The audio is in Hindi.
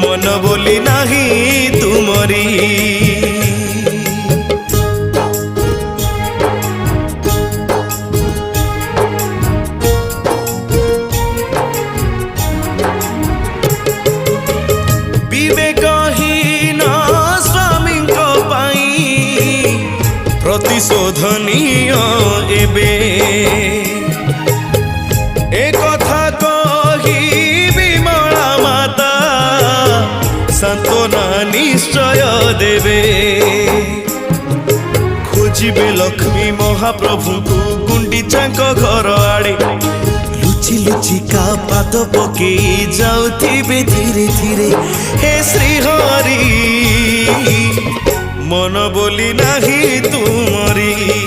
मन बोली नाही तुमरी। विवेकहीन स्वामी प्रतिशोधनीय एबे एक कथा कही विमला माता सांत्वना निश्चय देवे। खोजिबे लक्ष्मी महाप्रभु को गुंडीचाक घर आड़े लुचि लुचि का पाद पके जाउथिबे धीरे धीरे। हे श्रीहरि मन बोली नाही तुमरी।